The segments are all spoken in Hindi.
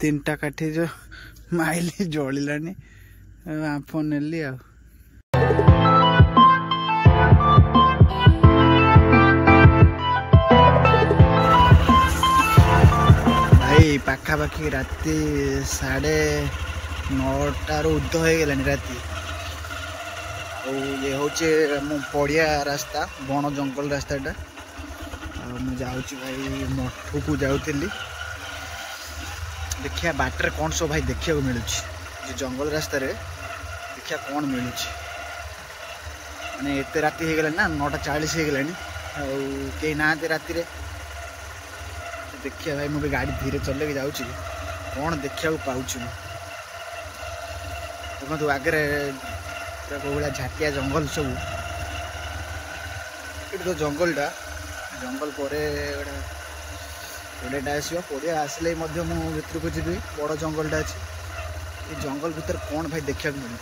तीन टा काठी जो माइली जलिलानी आंफ नेली आ भाई पाखापाखि राति 9:30 उर्ध हो गलानी राति ये हूँ मो पड़िया रास्ता बण जंगल रास्ताटा मुझे जाऊँ भाई मठू को जाऊली देखिया बाटर कौन सब भाई देखा मिलूँ जंगल रास्त देखिया कौन मिलूँ मैंने एत राति हो गला ना 9:40 हो गलानी कहीं ना राति देखिए भाई मुझे गाड़ी धीरे चल के जाऊँ कौन देखा पाऊँ देखो आगे भाया झाटिया जंगल सब ये तो जंगलटा जंगल पर पड़ियाटा आस पड़िया आसले भितर को जी बड़ जंगलटा अच्छे ये जंगल भीतर कौन भाई देखा मिलूँ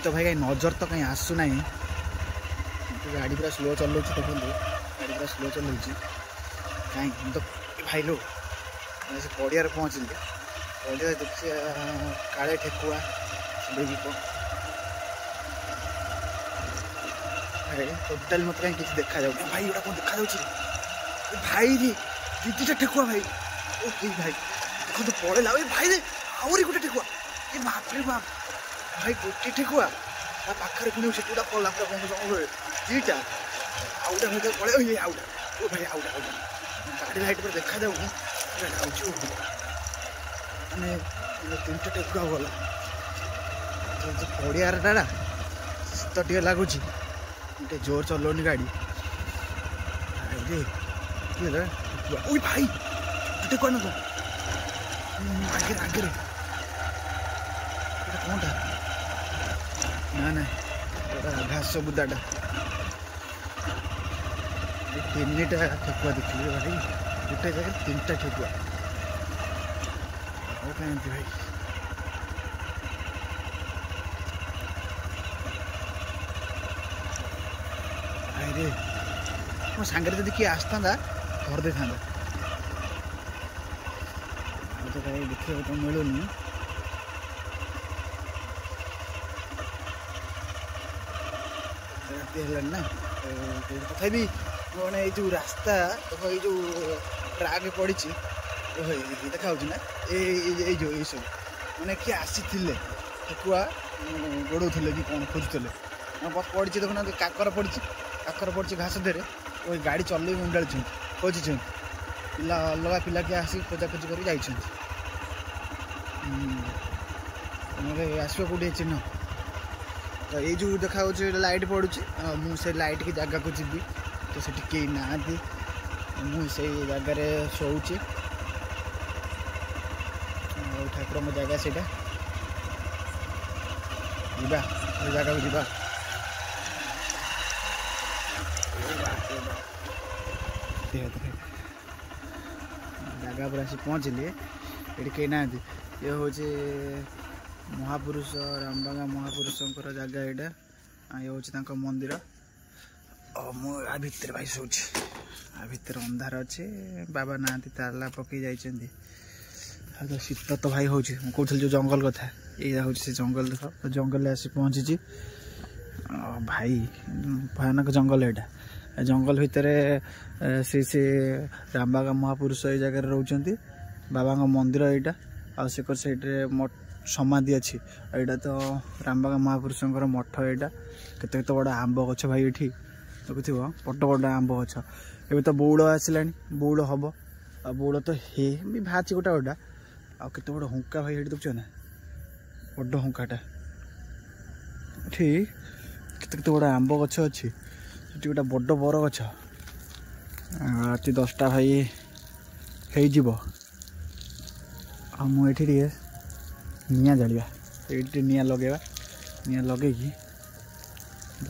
तो भाई कहीं नजर तो कहीं आसूना गाड़ी पूरा स्लो चलाऊँ देखो गाड़ी पूरा स्लो चलाऊँ कहीं तो भाई लो से पड़िया पहुँचली पड़िया देखिए काले ठेकुआ टोटाल मत कहीं किसी देखा जाऊ भाई ये कौन देखा भाई दीटा ठेकुआ भाई ओ भाई देखो तो पड़ेला भाई आहरी गोटे ठेकुआ ये बाप रे बाप भाई गोटे ठेकुआ पाखे पुणी से पूरा पड़ा पूरा जंगल दीटा आउटा भाई पड़े आउटा ओ भाई आउटा आउटा गाड़ी लाइट पर देखा जाऊ मैंने 3टा ठेकुआ गला पड़ियार टाड़ा शीत टे लगुच जोर चलाऊनी गाड़ी भाई ठेकुआ ना आगे आगे कौन ना ना घास बुदाटा 3टा ठेकुआ देखिए भाई गोटे जगह 3टा ठेकुआ भाई रे मो सांगे जब किए आसता धर दे था तो कहीं देखा तो मिलूनी ना तथा मैंने ये जो रास्ता देखो ये जो ट्राक पड़ी देखा ना ये जो ये सब मैंने किए आसी ठेकुआ गोड़े कि कौन खोजुले पड़ी देखो ना काकर पड़ी घास देरे वही गाड़ी चल मुंडा खोजी पिला अलग पिला किए आसी खोजाखोजी कर आसो कौटे चिन्ह तो ये जो देखा लाइट पड़ुची मुझे लाइट की जगह को जीवी तो से कई ना मुझे जगार शोचे ठाकुर जगह से जगह को जीवा जगह पर आसी पहुँचली ये कई ना ये हूँ महापुरुष रामबांगा महापुरुष जगह यहाँ ये हूँ मंदिर भितर भाई शोची भितर अंधार अच्छे बाबा ना ताला पकई जाइए तो शीत तो भाई हूँ कहूँ जो जंगल कथा ये हूँ से जंगल देख जंगल आसी पहुँची भाई भयानक जंगल यहाँ जंगल भितर से रामबांगा महापुरुष ये जगह रोचंती बाबा मंदिर यहाँ आकर साइड्रे समाधि अच्छी यहाँ तो रामबांगा महापुरुष मठ यहाँ केते बड़ा आंब गछ भाई ये देखुव बड़ बड़ आंब गछ ए तो बौड़ आसला बौड़ हम आ बौड़ तो हे भी बाहर गोटा गोटा आते बड़ हुंका भाई ये देखुच ना बड़ हुंकाटा केते बड़ा आंब गछ अच्छी गोटे बड़ बर गछ राति 10टा भाई मुझे निया जालिया ये निया लगेगा निया लगे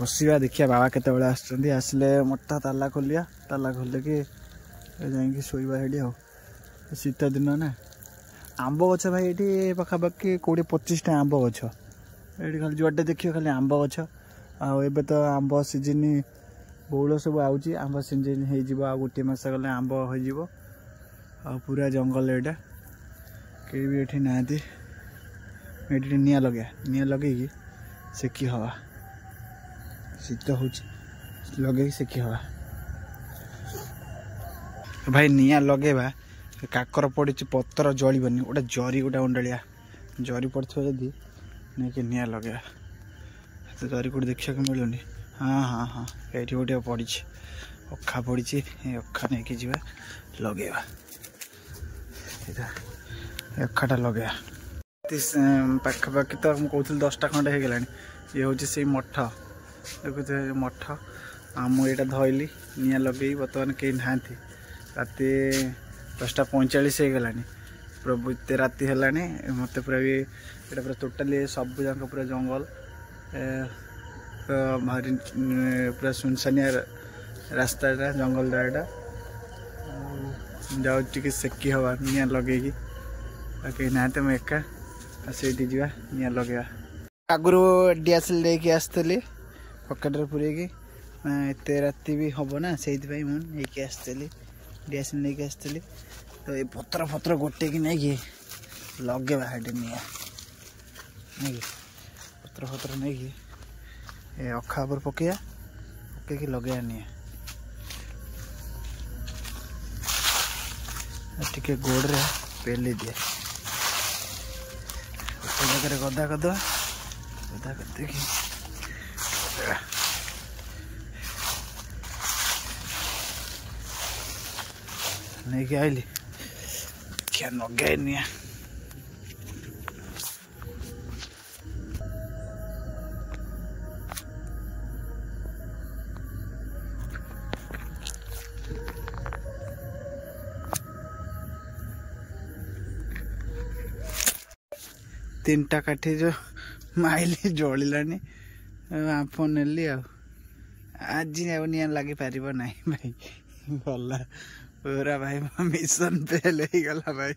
बसवा देखिया बाबा केते आसले मोटा ताला खोलिया ताला खोल के जाइए शोवा आ शीत दिन ना आंब गछ भाई ये पाखापाखि 20-25टा आंब गछ ये खाली जुआडे देखिए खाली आंब गछ आबे तो आंब सीजन बौल सब आउची आंब सीजन हो गोटे मस गले आंब हो पूरा जंगल एटा कहीं भी ये ना निया लगे सेकी हवा शीत हो लगे सेकी हवा भाई निया लगेबा काकर पड़ी पतर जलबनी गोटे जरी गोटे अंडलिया जरी पड़ो जदि नहीं कि निया लगे तो जरी कोट देखा मिलूनी हाँ हाँ हाँ ये गोटे पड़ी अखा पड़ी अखा नहीं कि जीवा लगेबा अखाटा लगे पाखापाखि तो मुझे कहूँ 10टा खंडे हो गलानी ये हूँ से मठ देखुचे मठ मुझे धरली निया लगे बर्तमान कहीं ना राति 10:45 हो गलानी पूरा एत राति है मत पूरा भी यहाँ पूरा टोटाली सब जाक पूरा जंगल भारी पूरा सुनसानिया रास्ता जंगल यहाँ जाऊ टी सेकी हवा निया लगे कहीं ना मुझे एका से निया लगे आगुरी डीएसएल लेके आसली पकेट पूरे एत राति भी हम ना से मुझे आसली डीएसएल लेके आसली तो ये पतर फतर गोटे कि नहीं कि लगे निया नहीं पतर फतर नहीं कि अखा पर पकई लगे निया टिके गोड़े पेली दिए जगह गदा करदे गदा करदे नहीं कि आइली क्या लगे निया तीनटा काठी जो माइली जलिलानी आंफ नेली आज निया लगी पार ना भाई गला पूरा भाई मिशन फेल हो गला भाई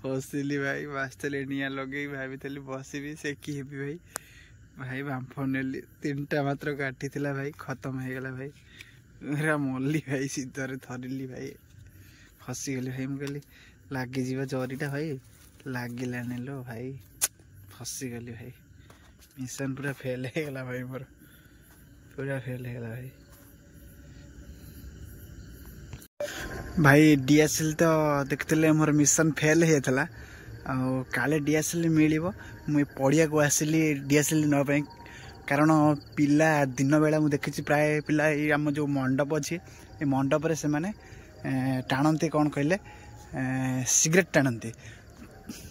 फसिली भाई बास्तली निया लगे भाई बसबी सेकी हेबी भाई भाई बांफ नेली 3टा मात्र काटी थिला भाई खत्म हो गला भाई पूरा मल्ली भाई सीधे थरिली भाई फसीगली भाई मुझे लगिजा जरीटा भाई लगिलानी लो भाई फसीगली भाई मिशन पूरा फेल हो गला भाई मोर पूरा फेल हो गला भाई भाई डीएसएल तो देखते मोर मिशन फेल होता काले डीएसएल मिल मुझे पड़िया को आसली डीएसएल नापी कारण पिला दिन बेला मुझे देखी प्राय पिला आम जो मंडप अच्छी ये मंडप से मैंने टाणती कौन कहले सिगरेट टाणती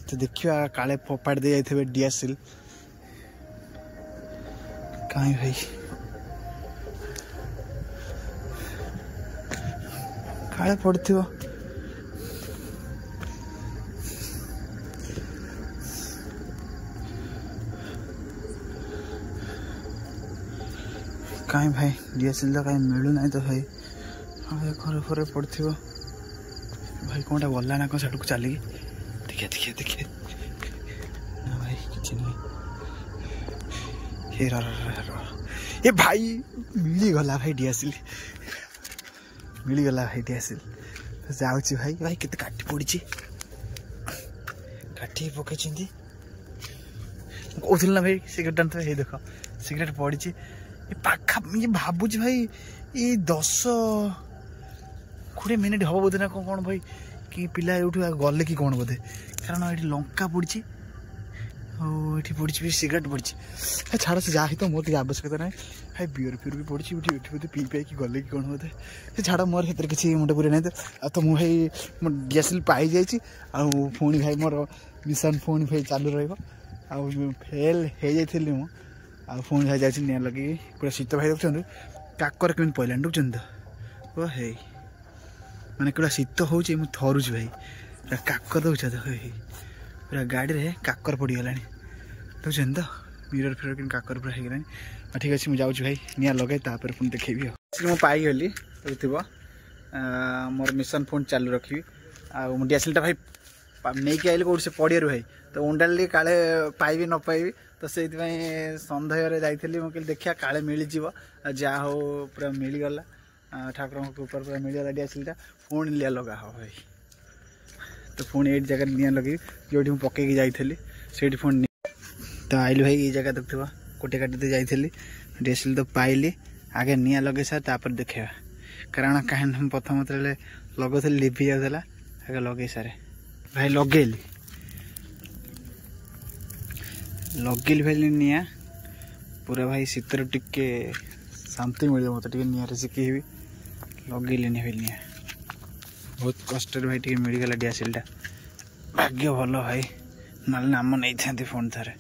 तो देखिए काले फोपाड़ दे जाइए डीएसएल कहीं भाई काले पड़ो कहीं भाई डीएसएल तो कहीं मिलू ना तो भाई घर फर पड़ो भाई कौनटा गला ना कौन साड़ू चलिए देखिए देखिए देखिए ना भाई किसी नहीं ये भाई मिलगला भाई डीएसएल मिलगला भाई डीएसएल जाऊँ भाई भाई केते काटी पड़ी काटी पकई कहूल ना भाई सिगरेट टाणुता है देख सिगरेट पड़ी ये पाखा ये भावुँ भाई ये 10-20 मिनिट हम बोधे ना कौन भाई कि पिला यूँ गले कि कौन बोधे कारण ये लंका पड़ी ये पड़ी सिगरेट पड़ी छाड़ से जा तो मोर आवश्यकता ना भाई बियर फिर भी पड़ी बोधे पी पाई कि गले कि कौन बोधे से छाड़ मोर क्षेत्र किसी मुंड पूरे ना तो मुझे भाई डीएसएल पाई जाइए पुणी भाई मोर मिशन पुणी भाई चालू रेल हो जाइली पुणी भाई जाए निया लगे पूरा शीत भाई देखते काकर केमी पड़ानी देखुन तो हे मैंने कड़ा शीत हो थरुच भाई पूरा काकर देखा तो पूरा गाड़ी में काकर पड़गला देखुन तो मिरर फिरर कि काकर पूरा हो गला ठीक अच्छे मुझे जाऊँ भाई निया लगे तापर पुणी देखेबी मुझे पाईगली थो मोर मिशन फोन चालू रखी डीएसएल भाई नहीं कि आइले कौट से पड़िया भाई तो उंडाली काले पाइबी न पाइबी तो से सन्देह जाइली मुझे देखिया काले मिल जा हो पूरा मिलगला ठाकुर ऊपर पूरा मिलगला डीएसएल पुणी लिया लगा हो भाई तो पुणी ये जगह निआं लगे जो पकईकी जाइली से पुणी तो आइल भाई ये जगह देखो कोटे काटते जाइली डीएसएल तो पाइली आगे निआं लगे सार तापर देखा कारण कहीं प्रथम लगुली लिभि जाऊला आगे लगे सारे भाई लगेली भाई निआं पूरा भाई शीतर टिके शांति मिले मत निआरे शिखी लगेली भाई निआं बहुत कष्ट भाई टे मिलगला डीएसएल भाग्य भल भाई ना नाम नहीं था फोन थारे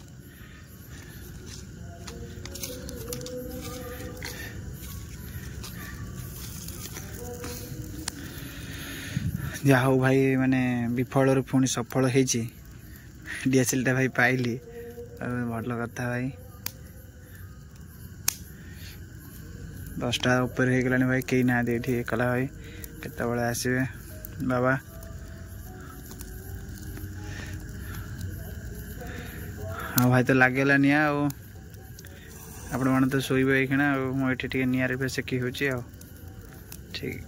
जा हो भाई माने विफल पुणी सफल होती डीएसएल भाई पाइली भल कथा भाई 10टा ऊपर हो गलानी भाई कई ना दे कला भाई केते बळे आसीबे बाबा हाँ भाई तो लागेला निया आपण मन तो सोइबे एखना मो एठी निया रे सेकी होची ठीक।